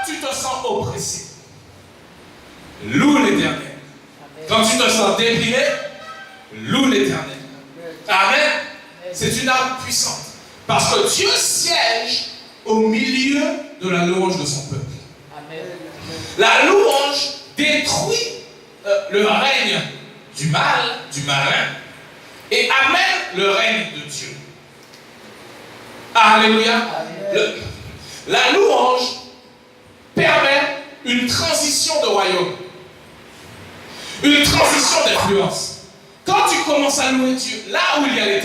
tu te sens oppressé, loue l'Éternel. Quand tu te sens déprimé, loue l'Éternel. Amen. C'est une arme puissante. Parce que Dieu siège au milieu de la louange de son peuple. Amen. La louange détruit le règne du mal, du malin, et amène le règne de Dieu. Alléluia. La louange permet une transition de royaume, une transition d'influence. Quand tu commences à louer Dieu, là où il y a les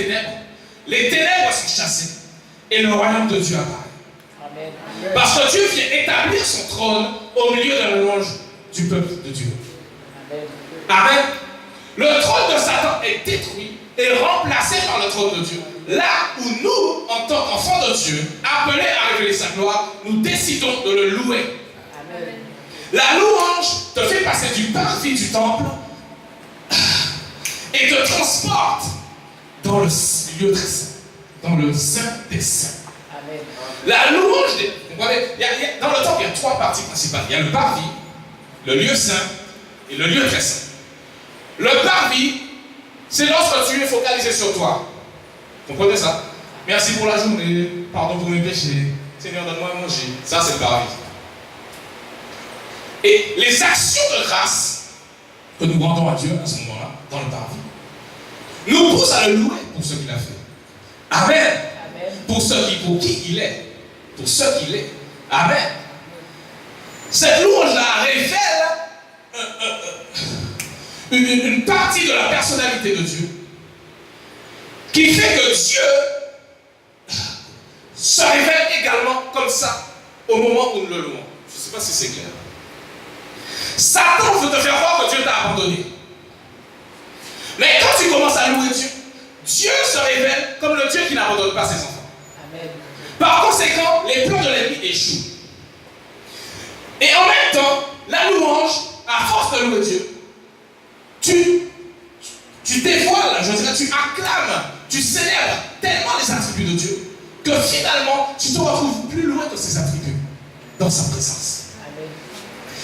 ténèbres sont chassées et le royaume de Dieu apparaît. Amen. Parce que Dieu vient établir son trône au milieu de la louange du peuple de Dieu. Amen. Amen. Le trône de Satan est détruit et remplacé par le trône de Dieu. Là où nous, en tant qu'enfants de Dieu, appelés à révéler sa gloire, nous décidons de le louer. Amen. La louange te fait passer du parvis du temple et te transporte dans le lieu très saint, dans le saint des saints. Amen. La louange, dans le temple, il y a trois parties principales. Il y a le parvis, le lieu saint et le lieu très saint. Le parvis, c'est lorsque tu es focalisé sur toi. Vous comprenez ça? Merci pour la journée, pardon pour mes péchés, Seigneur, donne-moi à manger. Ça, c'est le parvis. Et les actions de grâce que nous rendons à Dieu à ce moment-là, dans le parvis, nous poussent à le louer pour ce qu'il a fait. Amen. Amen. Pour qui il est. Pour ce qu'il est. Amen. Cette louange-là révèle une partie de la personnalité de Dieu qui fait que Dieu se révèle également comme ça au moment où nous le louons. Je ne sais pas si c'est clair. Satan veut te faire croire que Dieu t'a abandonné. Mais quand tu commences à louer Dieu, Dieu se révèle comme le Dieu qui n'abandonne pas ses enfants. Amen. Par conséquent, les plans de l'ennemi échouent. Et en même temps, la louange, à force de louer Dieu, tu dévoiles, je dirais, tu acclames, tu célèbres tellement les attributs de Dieu que finalement, tu te retrouves plus loin de ses attributs dans sa présence. Amen.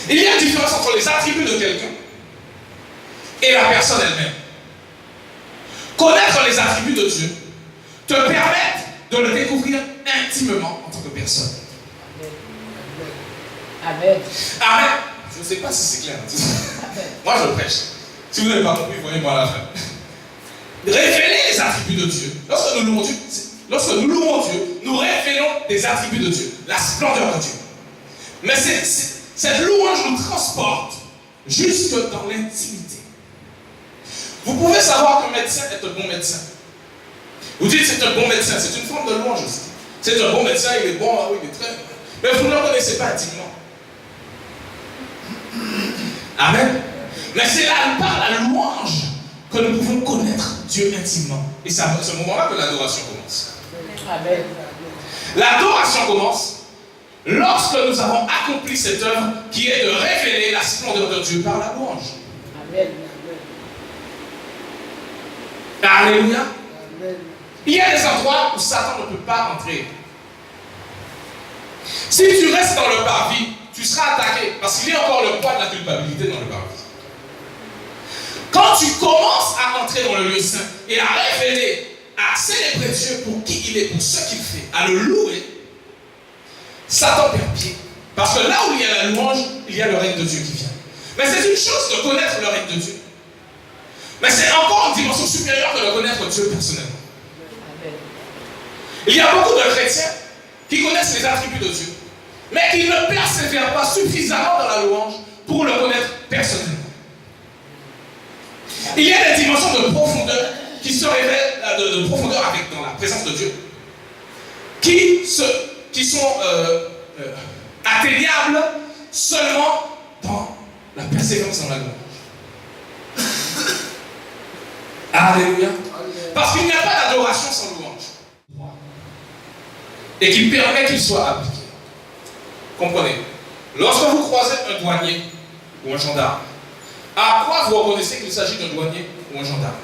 Il y a une différence entre les attributs de quelqu'un et la personne elle-même. Connaître les attributs de Dieu te permet de le découvrir intimement en tant que personne. Amen. Amen. Je ne sais pas si c'est clair. Moi, je prêche. Si vous n'avez pas compris, voyez-moi à la fin. Révéler les attributs de Dieu. Lorsque nous louons Dieu, nous révélons des attributs de Dieu, la splendeur de Dieu. Mais cette louange nous transporte jusque dans l'intimité. Vous pouvez savoir qu'un médecin est un bon médecin. Vous dites c'est un bon médecin, c'est une forme de louange aussi. C'est un bon médecin, il est bon, oui, il est très... Mais vous ne le connaissez pas intimement. Amen. Mais c'est là, par la louange, que nous pouvons connaître Dieu intimement. Et c'est à ce moment-là que l'adoration commence. Amen. L'adoration commence lorsque nous avons accompli cette œuvre qui est de révéler la splendeur de Dieu par la louange. Amen. Alléluia. Amen. Il y a des endroits où Satan ne peut pas entrer. Si tu restes dans le parvis, tu seras attaqué parce qu'il y a encore le poids de la culpabilité dans le parvis. Quand tu commences à entrer dans le lieu saint et à révéler, à célébrer Dieu pour qui il est, pour ce qu'il fait, à le louer, Satan perd pied. Parce que là où il y a la louange, il y a le règne de Dieu qui vient. Mais c'est une chose de connaître le règne de Dieu. Mais c'est encore une dimension supérieure que de connaître Dieu personnellement. Il y a beaucoup de chrétiens qui connaissent les attributs de Dieu, mais qui ne persévèrent pas suffisamment dans la louange pour le connaître personnellement. Il y a des dimensions de profondeur qui se révèlent, de profondeur dans la présence de Dieu, qui sont atteignables seulement dans la persévérance dans la louange. Alléluia. Parce qu'il n'y a pas d'adoration sans louange. Et qui permet qu'il soit appliqué. Comprenez? Lorsque vous croisez un douanier ou un gendarme, à quoi vous reconnaissez qu'il s'agit d'un douanier ou un gendarme?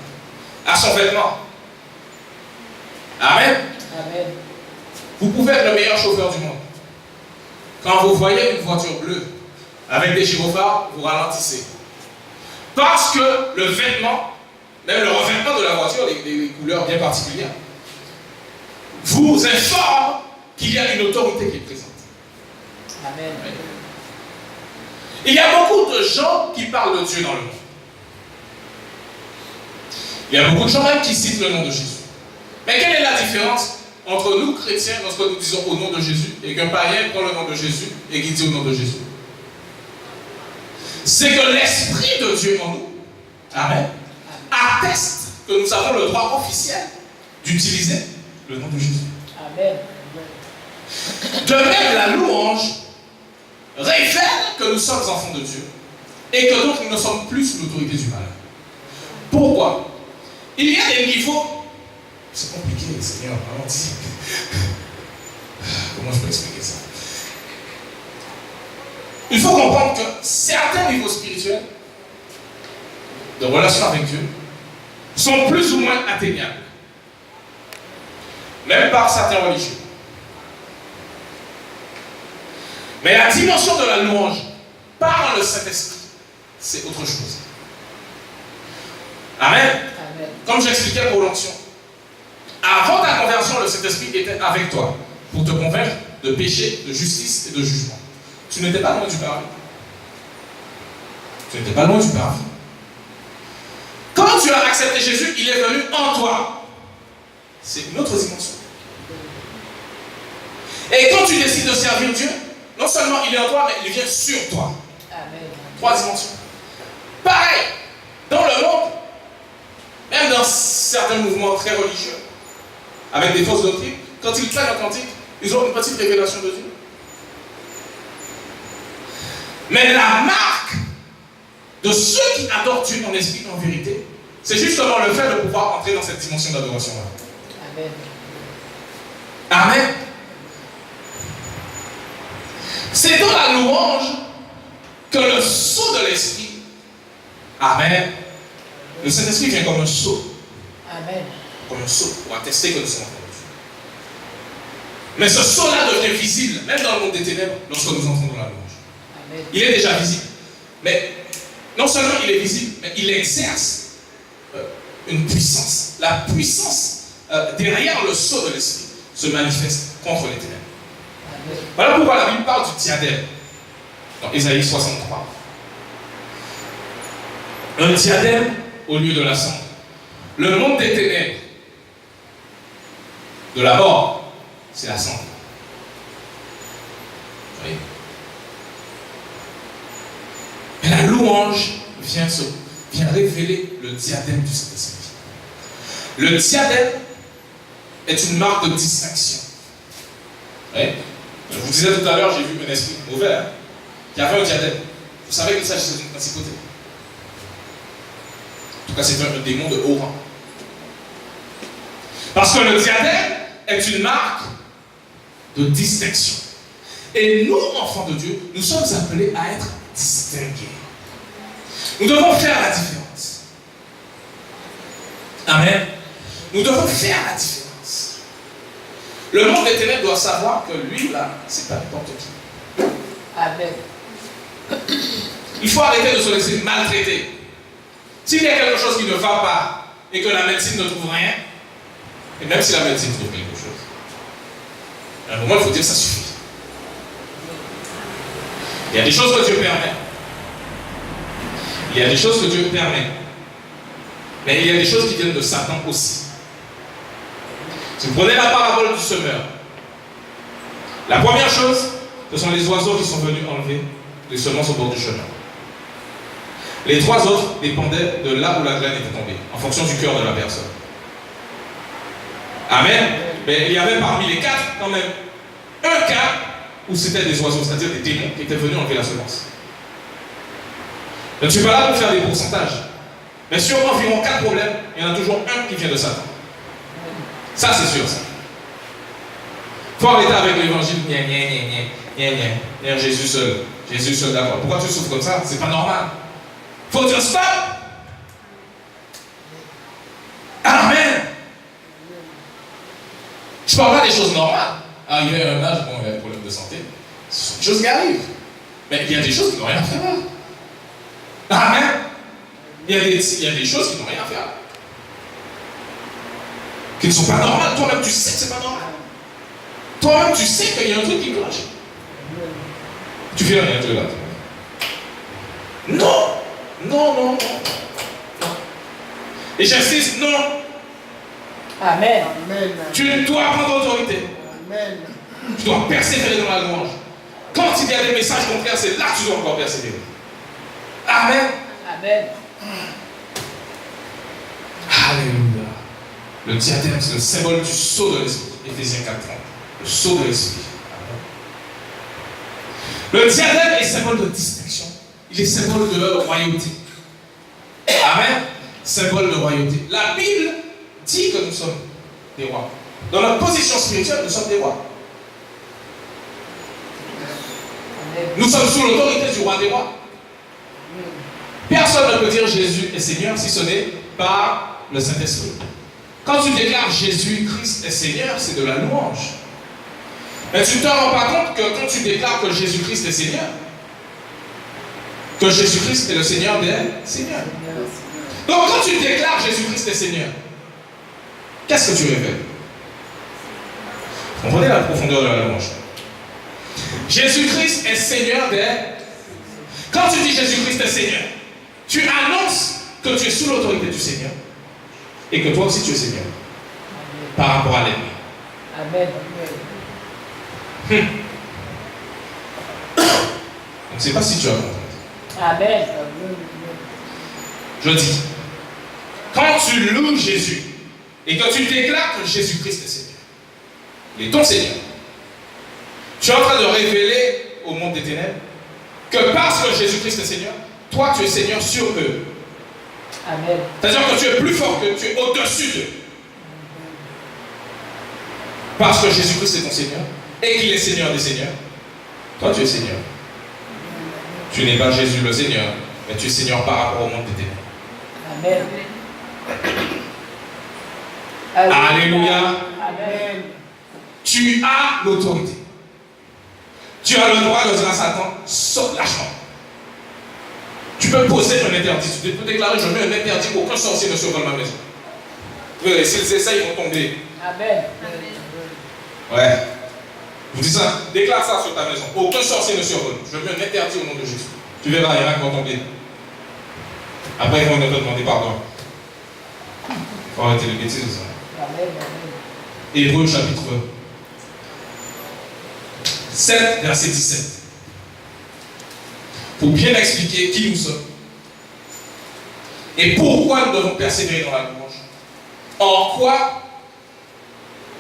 À son vêtement. Amen. Amen. Vous pouvez être le meilleur chauffeur du monde. Quand vous voyez une voiture bleue avec des gyrophares, vous ralentissez. Parce que le vêtement, même le revêtement de la voiture, des couleurs bien particulières, vous informe qu'il y a une autorité qui est présente. Amen. Il y a beaucoup de gens qui parlent de Dieu dans le monde. Il y a beaucoup de gens même qui citent le nom de Jésus. Mais quelle est la différence entre nous, chrétiens, lorsque nous disons au nom de Jésus, et qu'un païen prend le nom de Jésus et qui dit au nom de Jésus? C'est que l'Esprit de Dieu en nous, Amen, atteste que nous avons le droit officiel d'utiliser le nom de Jésus. Amen. De même, la louange révèle que nous sommes enfants de Dieu et que donc nous ne sommes plus sous l'autorité du mal. Pourquoi? Il y a des niveaux. C'est compliqué, Seigneur, vraiment dit. Comment je peux expliquer ça? Il faut comprendre que certains niveaux spirituels de relation avec Dieu sont plus ou moins atteignables, même par certains religieux. Mais la dimension de la louange par le Saint-Esprit, c'est autre chose. Amen. Amen. Comme j'expliquais pour l'onction, avant ta conversion, le Saint-Esprit était avec toi pour te convaincre de péché, de justice et de jugement. Tu n'étais pas loin du paradis. Tu n'étais pas loin du paradis. Quand tu as accepté Jésus, il est venu en toi. C'est une autre dimension. Et quand tu décides de servir Dieu, non seulement il est en toi, mais il vient sur toi. Amen. 3 dimensions. Pareil, dans le monde, même dans certains mouvements très religieux, avec des fausses doctrines, quand ils prennent un cantique, ils ont une petite révélation de Dieu. Mais la marque de ceux qui adorent Dieu en esprit et en vérité, c'est justement le fait de pouvoir entrer dans cette dimension d'adoration-là. Amen. Amen. C'est dans la louange que le sceau de l'esprit, Amen, le Saint-Esprit vient comme un sceau. Amen. Comme un sceau, pour attester que nous sommes enfants de Dieu. Mais ce sceau-là devient visible, même dans le monde des ténèbres, lorsque nous entrons dans la louange. Amen. Il est déjà visible. Mais non seulement il est visible, mais il exerce une puissance. La puissance derrière le sceau de l'esprit se manifeste contre les ténèbres. Amen. Voilà pourquoi la Bible parle du diadème dans Ésaïe 63. Un diadème au lieu de la cendre. Le monde des ténèbres, de la mort, c'est la cendre. Vous voyez? Mais la louange vient révéler le diadème du Saint-Esprit. Le diadème est une marque de distinction. Oui. Je vous disais tout à l'heure, j'ai vu un esprit mauvais qui avait un diadème. Vous savez qu'il s'agissait d'une principauté. En tout cas, c'est un démon de haut rang. Parce que le diadème est une marque de distinction. Et nous, enfants de Dieu, nous sommes appelés à être distingués. Nous devons faire la différence. Amen. Nous devons faire la différence. Le monde des ténèbres doit savoir que lui, là, c'est pas n'importe qui. Amen. Il faut arrêter de se laisser maltraiter. S'il y a quelque chose qui ne va pas et que la médecine ne trouve rien, et même si la médecine trouve quelque chose, à un moment, il faut dire que ça suffit. Il y a des choses que Dieu permet. Il y a des choses que Dieu permet. Mais il y a des choses qui viennent de Satan aussi. Si vous prenez la parabole du semeur, la première chose, ce sont les oiseaux qui sont venus enlever les semences au bord du chemin. Les 3 autres dépendaient de là où la graine était tombée, en fonction du cœur de la personne. Amen. Mais il y avait parmi les 4, quand même, un cas où c'était des oiseaux, c'est-à-dire des démons qui étaient venus enlever la semence. Je ne suis pas là pour faire des pourcentages. Mais sur environ 4 problèmes, il y en a toujours un qui vient de Satan. Ça, c'est sûr, ça. Il faut arrêter avec l'évangile. Jésus seul. Jésus seul, d'accord. Pourquoi tu souffres comme ça? C'est pas normal. Il faut dire stop. Amen. Je parle pas des choses normales. Arrivé à un âge, bon, il y a des problèmes de santé. Ce sont des choses qui arrivent. Mais il y a des choses qui n'ont rien à faire là. Amen. Il y a des choses qui n'ont rien à faire là. Qui ne sont pas normales. Toi-même, tu sais que ce n'est pas normal. Toi-même, tu sais qu'il y a un truc qui cloche. Tu fais rien, tu regardes. Non. Non, non, non. Et j'insiste, non. Amen. Tu dois prendre autorité. Amen. Tu dois persévérer dans la louange. Quand il y a des messages contraires, c'est là que tu dois encore persévérer. Amen. Amen. Alléluia. Le diadème, c'est le symbole du sceau de l'esprit. Éphésiens 4:30. Le sceau de l'esprit. Le diadème est symbole de distinction. Il est symbole de royauté. Amen. Symbole de royauté. La Bible dit que nous sommes des rois. Dans notre position spirituelle, nous sommes des rois. Nous sommes sous l'autorité du roi des rois. Personne ne peut dire Jésus est Seigneur si ce n'est par le Saint-Esprit. Quand tu déclares Jésus-Christ est Seigneur, c'est de la louange. Mais tu ne te rends pas compte que quand tu déclares que Jésus-Christ est Seigneur, que Jésus-Christ est le Seigneur des Seigneurs. Donc quand tu déclares Jésus-Christ est Seigneur, qu'est-ce que tu révèles? Comprenez la profondeur de la louange. Jésus-Christ est Seigneur des... Quand tu dis Jésus-Christ est Seigneur, tu annonces que tu es sous l'autorité du Seigneur et que toi aussi tu es Seigneur par rapport à l'ennemi. Amen. Je ne sais pas si tu as compris. Amen. Je dis, quand tu loues Jésus et que tu déclares que Jésus-Christ est Seigneur, il est ton Seigneur, tu es en train de révéler au monde des ténèbres que parce que Jésus-Christ est Seigneur, toi tu es Seigneur sur eux. Amen. C'est-à-dire que tu es plus fort qu'eux, tu es au-dessus d'eux. Parce que Jésus-Christ est ton Seigneur et qu'il est Seigneur des Seigneurs, toi tu es Seigneur. Tu n'es pas Jésus le Seigneur, mais tu es Seigneur par rapport au monde des ténèbres. Amen. Alléluia. Amen. Tu as l'autorité. Tu as le droit de dire à Satan, saute lâchement. Tu peux poser un interdit. Tu peux déclarer, je mets un interdit qu'aucun sorcier ne survole ma maison. Et s'ils essayent, ils vont tomber. Amen. Ouais. Je vous dis ça, déclare ça sur ta maison. Aucun sorcier ne survole. Je mets un interdit au nom de Jésus. Tu verras, il y en a qui vont tomber. Après, ils vont te demander pardon. Il faut arrêter les bêtises. Amen. Hébreux chapitre 7, verset 17. Pour bien expliquer qui nous sommes et pourquoi nous devons persévérer dans la louange. En quoi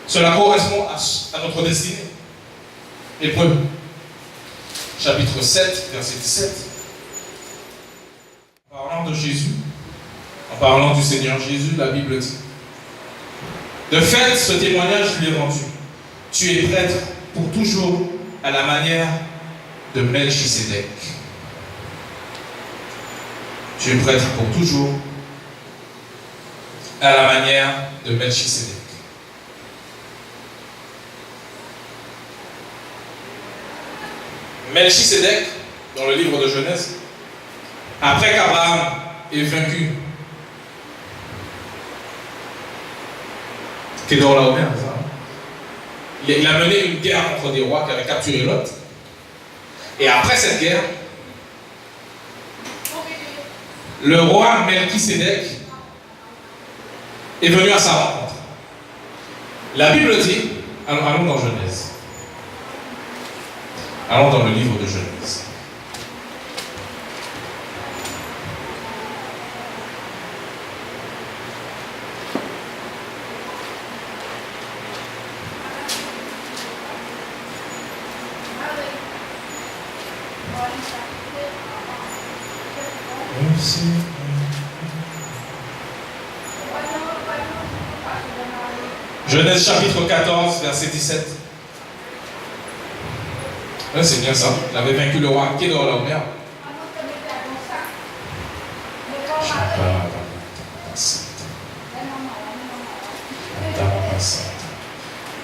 cela correspond à notre destinée. Hébreux chapitre 7, verset 17. En parlant de Jésus, en parlant du Seigneur Jésus, la Bible dit: de fait, ce témoignage lui est rendu. Tu es prêtre pour toujours à la manière de Melchisédek. Tu es prêtre pour toujours à la manière de Melchisédek. Melchisédek, dans le livre de Genèse, après qu'Abraham ait vaincu Kedorlaomer, il a mené une guerre contre des rois qui avaient capturé Lot. Et après cette guerre, le roi Melchisédek est venu à sa rencontre. La Bible dit, allons dans Genèse. Allons dans le livre de Genèse. Genèse chapitre 14, verset 17. Ouais, c'est bien ça. Il avait vaincu le roi Kedorlaomer.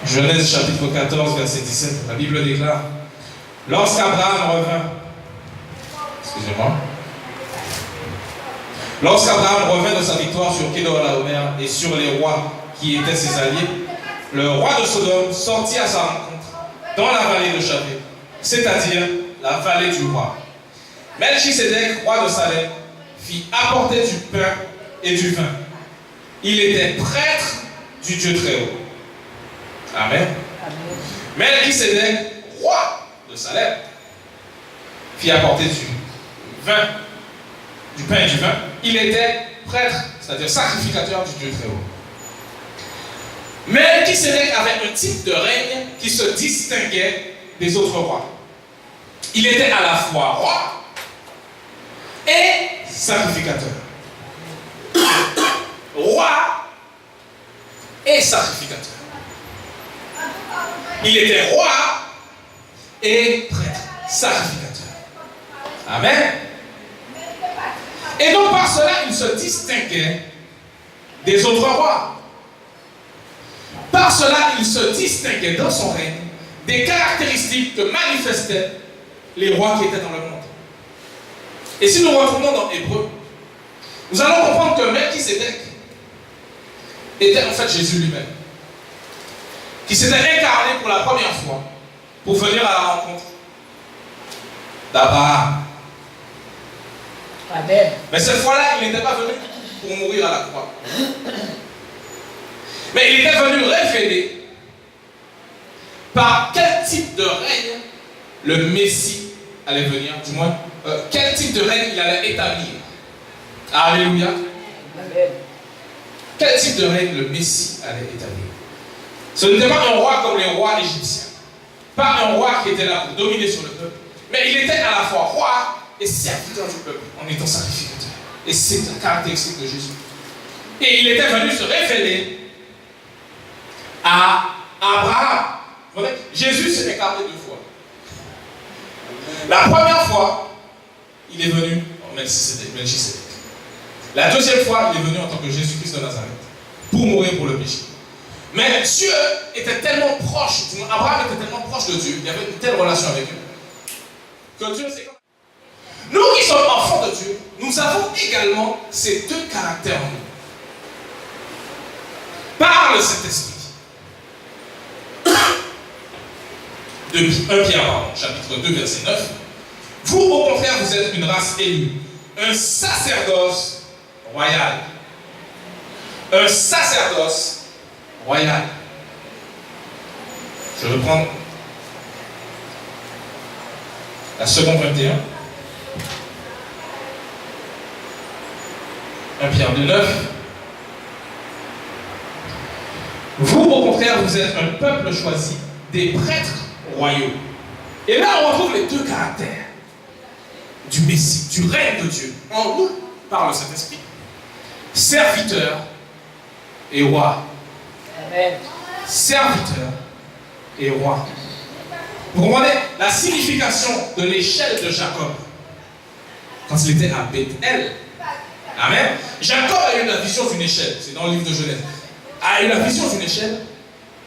Genèse chapitre 14, verset 17. La Bible déclare: Lorsqu'Abraham revint, excusez-moi, lorsqu'Abraham revint de sa victoire sur Kedorlaomer et sur les rois qui étaient ses alliés, le roi de Sodome sortit à sa rencontre dans la vallée de Chavé, c'est-à-dire la vallée du roi. Melchisédek, roi de Salem, fit apporter du pain et du vin. Il était prêtre du Dieu très haut. Amen. Melchisédek, roi de Salem, fit apporter du pain et du vin. Il était prêtre, c'est-à-dire sacrificateur du Dieu très haut. Melchisédek avait un type de règne qui se distinguait des autres rois. Il était à la fois roi et sacrificateur. Roi et sacrificateur. Il était roi et prêtre, sacrificateur. Amen. Et donc par cela, il se distinguait des autres rois. Par cela, il se distinguait dans son règne des caractéristiques que manifestaient les rois qui étaient dans le monde. Et si nous retournons dans Hébreu, nous allons comprendre que Melchisédek était en fait Jésus lui-même, qui s'était incarné pour la première fois pour venir à la rencontre d'Abraham. Amen. Mais cette fois-là, il n'était pas venu pour mourir à la croix. Mais il était venu révéler par quel type de règne le Messie allait venir, du moins, quel type de règne il allait établir. Alléluia. Amen. Quel type de règne le Messie allait établir. Ce n'était pas un roi comme les rois égyptiens. Pas un roi qui était là pour dominer sur le peuple. Mais il était à la fois roi et serviteur du peuple en étant sacrificateur. Et c'est la caractéristique de Jésus. Et il était venu se révéler à Abraham. Jésus s'est incarné 2 fois. La première fois, il est venu en Melchisédek. La deuxième fois, il est venu en tant que Jésus-Christ de Nazareth pour mourir pour le péché. Mais Dieu était tellement proche, Abraham était tellement proche de Dieu, il y avait une telle relation avec eux, que Dieu c'est comme... Nous qui sommes enfants de Dieu, nous avons également ces 2 caractères en nous. Par le Saint-Esprit. De 1 Pierre, chapitre 2, verset 9. Vous, au contraire, vous êtes une race élue, un sacerdoce royal. Un sacerdoce royal. Je reprends la seconde 21. 1 Pierre 2, 9. Vous, au contraire, vous êtes un peuple choisi, des prêtres royaux. Et là, on retrouve les 2 caractères du Messie, du règne de Dieu, en nous, par le Saint-Esprit. Serviteur et roi. Amen. Serviteur et roi. Vous comprenez la signification de l'échelle de Jacob quand il était à Bethel. Amen. Jacob a eu la vision d'une échelle, c'est dans le livre de Genèse. A eu la vision d'une échelle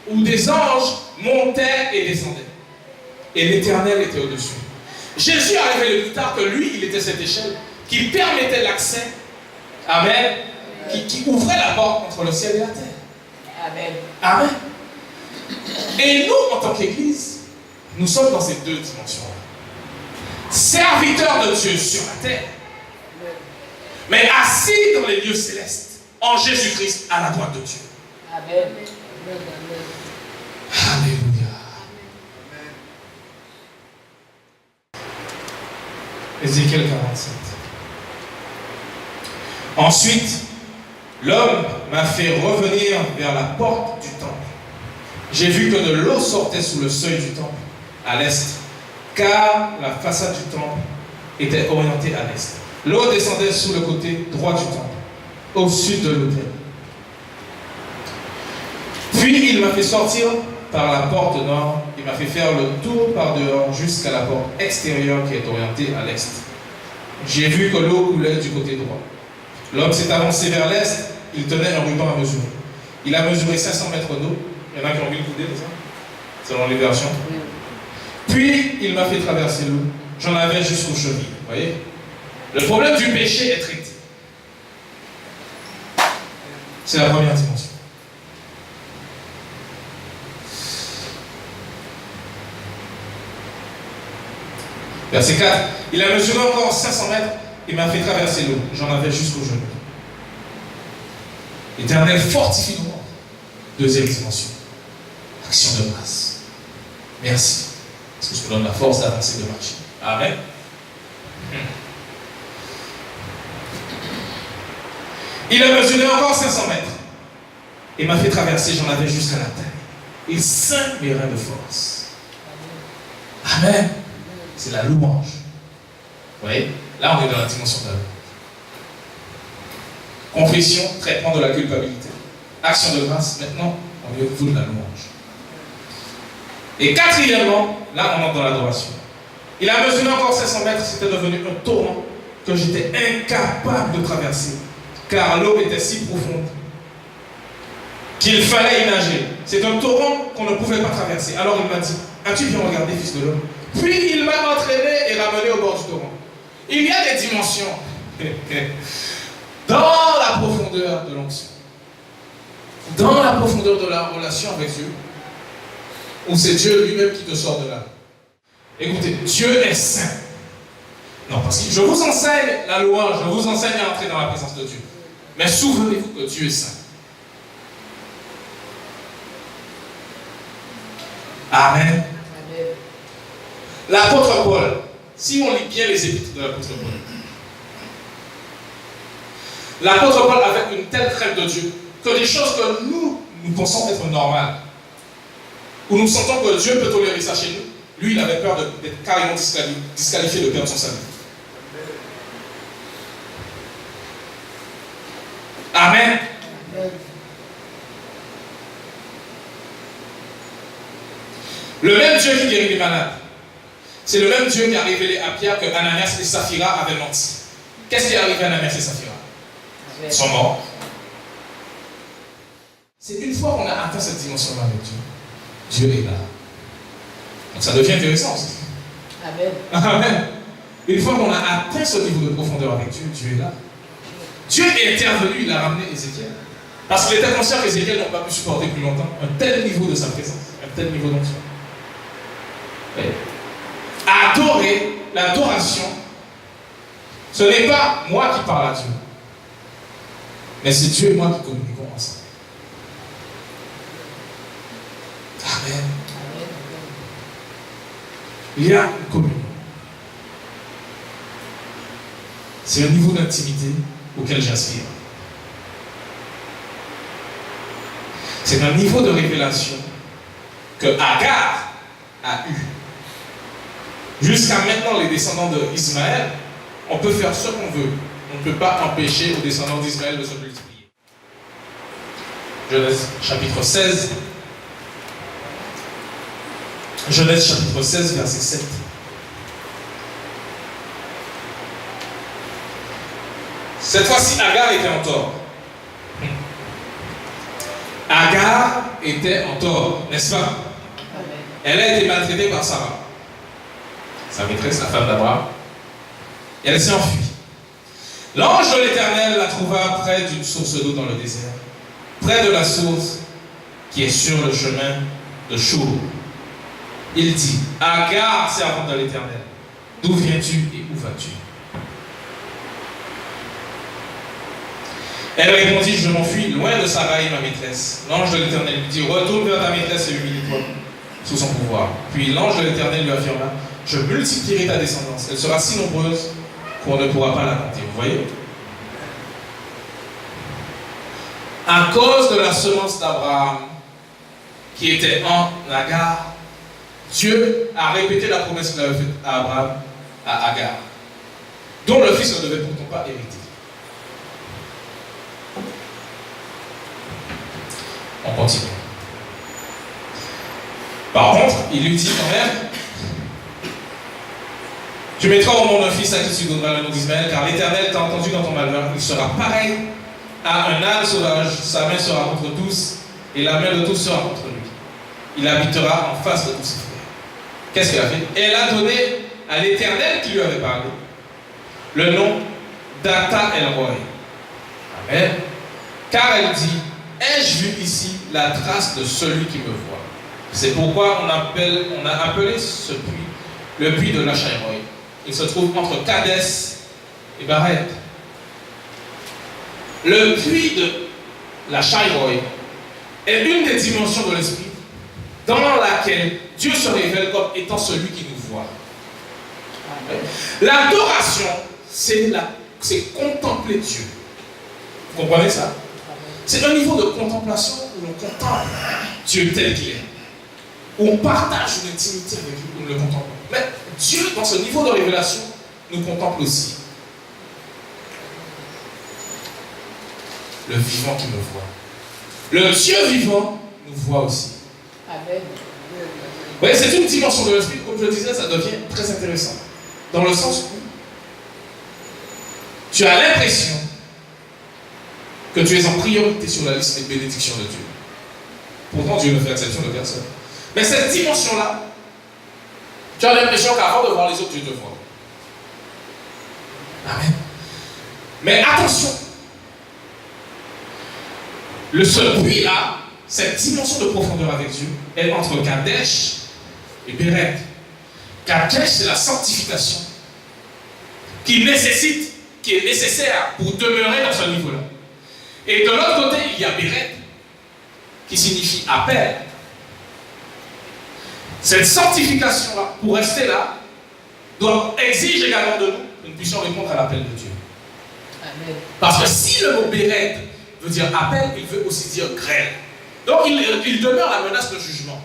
où des anges montaient et descendaient. Et l'Éternel était au-dessus. Jésus a révélé plus tard que lui, il était cette échelle qui permettait l'accès, amen, qui ouvrait la porte entre le ciel et la terre. Amen. Amen. Et nous, en tant qu'Église, nous sommes dans ces 2 dimensions-là. Serviteurs de Dieu sur la terre, mais assis dans les lieux célestes, en Jésus-Christ, à la droite de Dieu. Amen. Alléluia. Ézéchiel 47. Ensuite, l'homme m'a fait revenir vers la porte du temple. J'ai vu que de l'eau sortait sous le seuil du temple, à l'est, car la façade du temple était orientée à l'est. L'eau descendait sous le côté droit du temple, au sud de l'autel. Puis il m'a fait sortir par la porte nord, il m'a fait faire le tour par dehors jusqu'à la porte extérieure qui est orientée à l'est. J'ai vu que l'eau coulait du côté droit. L'homme s'est avancé vers l'est, il tenait un ruban à mesurer. Il a mesuré 500 mètres d'eau. Il y en a qui ont vu le couder, c'est ça? Selon les versions. Puis il m'a fait traverser l'eau. J'en avais jusqu'aux chevilles. Vous voyez? Le problème du péché est traité. C'est la première dimension. Verset 4. Il a mesuré encore 500 mètres et m'a fait traverser l'eau. J'en avais jusqu'aux genoux. L'Éternel fortifie nos membres. Deuxième dimension. Action de grâce. Merci. Parce que je me donne la force d'avancer, de marcher. Amen. Il a mesuré encore 500 mètres et m'a fait traverser, j'en avais jusqu'à la taille. Il ceint mes reins de force. Amen. C'est la louange. Vous voyez? Là, on est dans la dimension de la louange. Confession, traitement de la culpabilité. Action de grâce, maintenant, on est au niveau de la louange. Et quatrièmement, là, on entre dans l'adoration. Il a mesuré encore 500 mètres, c'était devenu un torrent que j'étais incapable de traverser, car l'eau était si profonde qu'il fallait y nager. C'est un torrent qu'on ne pouvait pas traverser. Alors il m'a dit, as-tu bien regardé, fils de l'homme? Puis il m'a entraîné et ramené au bord du torrent. Il y a des dimensions dans la profondeur de l'onction, dans la profondeur de la relation avec Dieu, où c'est Dieu lui-même qui te sort de là. Écoutez, Dieu est saint. Non, parce que je vous enseigne la louange, je vous enseigne à entrer dans la présence de Dieu. Mais souvenez-vous que Dieu est saint. Amen. L'apôtre Paul, si on lit bien les épîtres de l'apôtre Paul, l'apôtre Paul avait une telle crainte de Dieu que des choses que nous pensons être normales, où nous sentons que Dieu peut tolérer ça chez nous, lui, il avait peur d'être carrément disqualifié de perdre son salut. Amen. Le même Dieu qui guérit les malades, c'est le même Dieu qui a révélé à Pierre que Ananias et Saphira avaient menti. Qu'est-ce qui est arrivé à Ananias et Saphira? Ils sont morts. C'est une fois qu'on a atteint cette dimension-là avec Dieu, Dieu est là. Donc ça devient intéressant aussi. Amen. Amen. Une fois qu'on a atteint ce niveau de profondeur avec Dieu, Dieu est là. Dieu est intervenu, il a ramené Ézéchiel. Parce qu'il était conscient qu'Ézéchiel n'a pas pu supporter plus longtemps un tel niveau de sa présence, un tel niveau d'onction. Adorer, l'adoration, ce n'est pas moi qui parle à Dieu, mais c'est Dieu et moi qui communiquons ensemble. Amen. Il y a une communion. C'est un niveau d'intimité auquel j'aspire. C'est un niveau de révélation que Agar a eu. Jusqu'à maintenant, les descendants d'Ismaël, on peut faire ce qu'on veut. On ne peut pas empêcher aux descendants d'Ismaël de se multiplier. Genèse chapitre 16. Genèse chapitre 16, verset 7. Cette fois-ci, Agar était en tort. Agar était en tort, n'est-ce pas? Elle a été maltraitée par Sarah, sa maîtresse, la femme d'Abraham. Et elle s'est enfuie. L'ange de l'Éternel la trouva près d'une source d'eau dans le désert, près de la source qui est sur le chemin de Chour. Il dit, Agar, servante de l'Éternel, d'où viens-tu et où vas-tu? Elle répondit, je m'enfuis loin de Sarai, ma maîtresse. L'ange de l'Éternel lui dit, retourne vers ta maîtresse et humilie-toi sous son pouvoir. Puis l'ange de l'Éternel lui affirma, je multiplierai ta descendance. Elle sera si nombreuse qu'on ne pourra pas la compter. Vous voyez? À cause de la semence d'Abraham, qui était en Agar, Dieu a répété la promesse qu'il avait faite à Abraham, à Agar, dont le fils ne devait pourtant pas hériter. On continue. Par contre, il lui dit quand même, tu mettras au monde un fils à qui tu donneras le nom d'Ismaël, car l'Éternel t'a entendu dans ton malheur. Il sera pareil à un âne sauvage, sa main sera contre tous, et la main de tous sera contre lui. Il habitera en face de tous ses frères. qu'est-ce qu'elle a fait? Elle a donné à l'Éternel qui lui avait parlé le nom d'Ata El Roi. Amen. Car elle dit, ai-je vu ici la trace de celui qui me voit? C'est pourquoi on a appelé ce puits le puits de Lachaïroï. Il se trouve entre Kadès et Baret. Le puits de Lachaïroï est une des dimensions de l'esprit dans laquelle Dieu se révèle comme étant celui qui nous voit. L'adoration, c'est contempler Dieu. Vous comprenez ça? C'est un niveau de contemplation où l'on contemple Dieu tel qu'il est. Où on partage une intimité avec lui, où on le contemple. Mais Dieu, dans ce niveau de révélation, nous contemple aussi. Le vivant qui me voit. Le Dieu vivant nous voit aussi. Amen. Vous voyez, c'est une dimension de l'esprit, comme je le disais, ça devient très intéressant. Dans le sens où tu as l'impression que tu es en priorité sur la liste des bénédictions de Dieu. Pourtant, Dieu ne fait exception de personne. Mais cette dimension-là, tu as l'impression qu'avant de voir les autres, Dieu te voit. Amen. Mais attention, ce puits-là, cette dimension de profondeur avec Dieu, est entre Kadesh et Béret. Kadesh, c'est la sanctification qui est nécessaire pour demeurer dans ce niveau-là. Et de l'autre côté, il y a Béret, qui signifie appel. Cette sanctification-là, pour rester là, exige également de nous que nous puissions répondre à l'appel de Dieu. Amen. Parce que si le mot Béret veut dire appel, il veut aussi dire grêle. Donc il demeure la menace de jugement.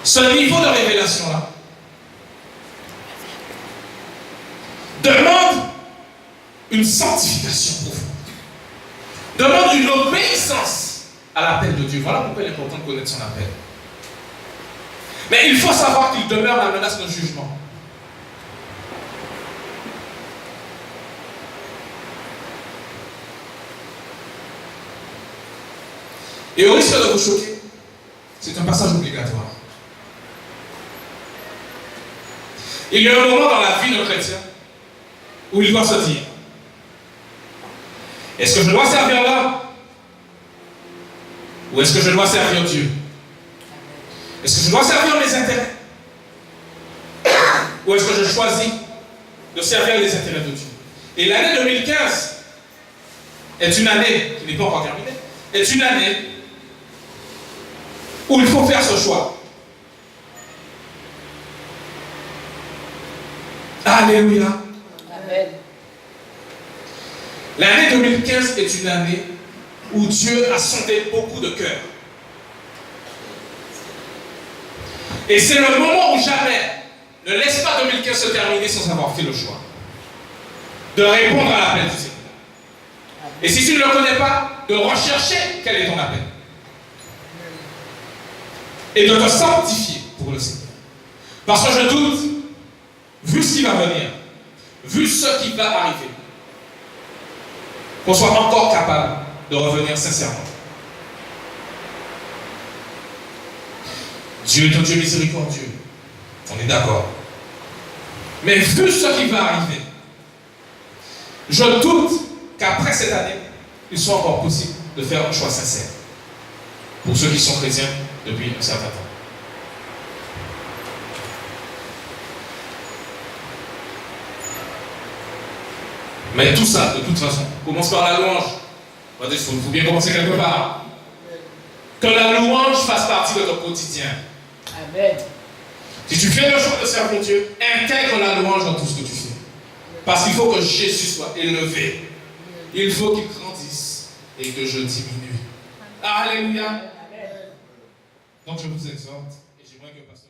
Ce niveau de révélation-là demande une sanctification profonde, demande une obéissance à l'appel de Dieu. Voilà pourquoi il est important de connaître son appel. Mais il faut savoir qu'il demeure la menace d'un jugement. Et au risque de vous choquer, c'est un passage obligatoire. Il y a un moment dans la vie d'un chrétien où il doit se dire, est-ce que je dois servir l'homme? Ou est-ce que je dois servir Dieu? Est-ce que je dois servir mes intérêts? Ou est-ce que je choisis de servir les intérêts de Dieu? Et l'année 2015 est une année qui n'est pas encore terminée, est une année où il faut faire ce choix. Alléluia. Amen. L'année 2015 est une année où Dieu a sondé beaucoup de cœurs. Et c'est le moment où jamais ne laisse pas 2015 se terminer sans avoir fait le choix de répondre à l'appel du Seigneur. Et si tu ne le connais pas, de rechercher quel est ton appel. Et de te sanctifier pour le Seigneur. Parce que je doute, vu ce qui va venir, vu ce qui va arriver, qu'on soit encore capable de revenir sincèrement. Dieu est un Dieu miséricordieux. On est d'accord. Mais vu ce qui va arriver, je doute qu'après cette année, il soit encore possible de faire un choix sincère. Pour ceux qui sont chrétiens depuis un certain temps. Mais tout ça, de toute façon, commence par la louange. Il faut bien commencer quelque part. Que la louange fasse partie de ton quotidien. Amen. Si tu fais le choix de servir Dieu, intègre la louange dans tout ce que tu fais. Parce qu'il faut que Jésus soit élevé. Il faut qu'il grandisse et que je diminue. Alléluia. Donc je vous exhorte et j'aimerais que pasteur